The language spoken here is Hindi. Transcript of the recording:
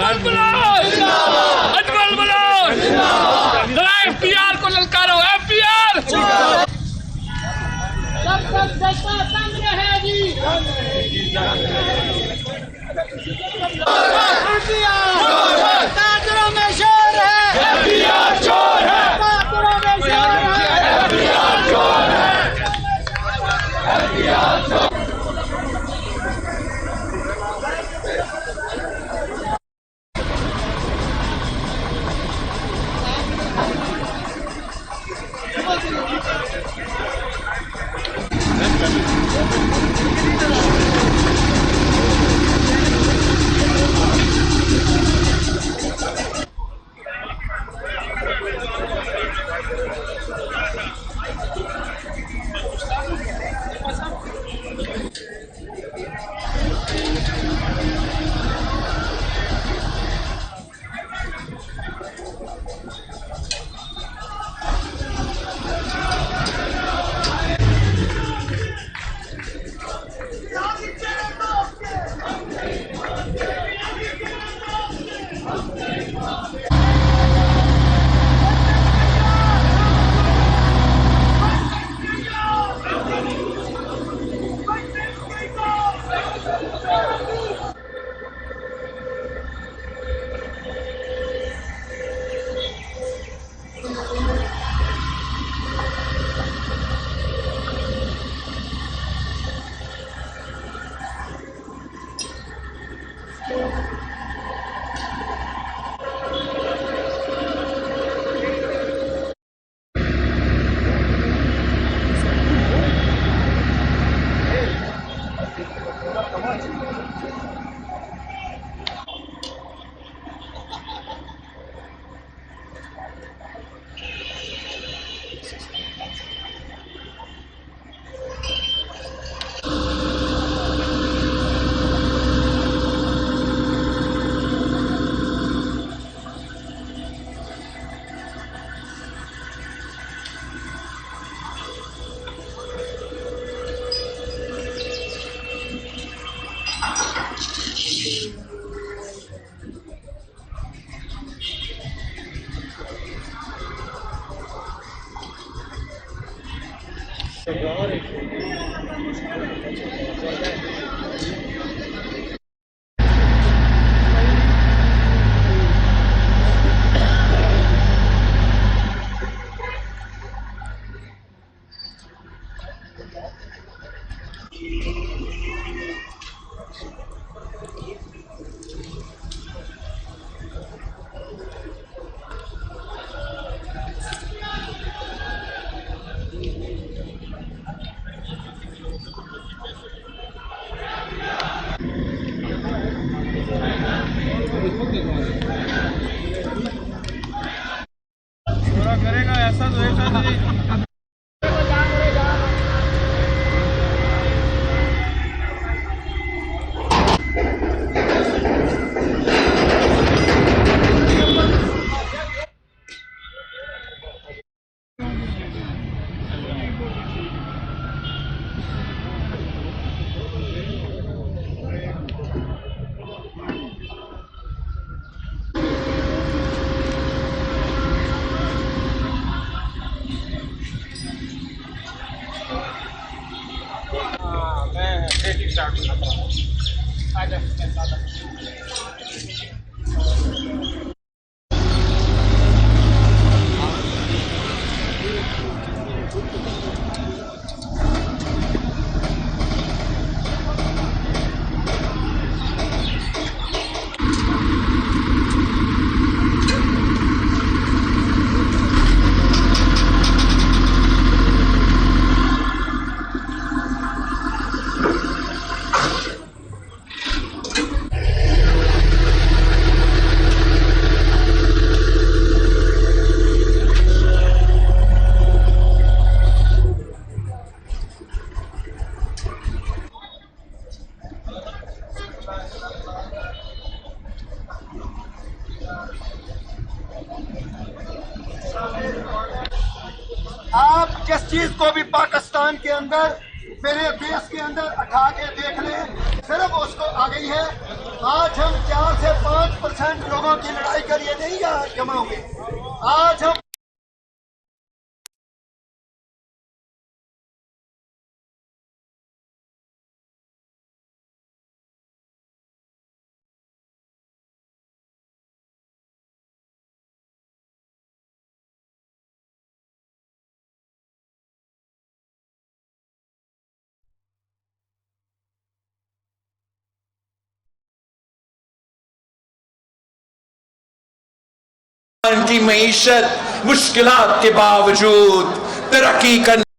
अजमल बोलो, अजमल बोलो, जरा एफपीआर को ललकारो, एफपीआर। जब तक जनता तंग रहेगी, कातरों में शोर है, एफपीआर चोर है, कातरों में शोर है, एफपीआर चोर है, एफपीआर चोर। करेगा ऐसा तो ऐसा नहीं। स्टार्ट आ जा। आप जिस चीज को भी पाकिस्तान के अंदर मेरे देश के अंदर उठा के देख लें, सिर्फ उसको आ गई है। आज हम 4 से 5% 5% लोगों की लड़ाई कर ये नहीं यहाँ जमा हुए। आज हम की मईशत मुश्किलात के बावजूद तरक्की करने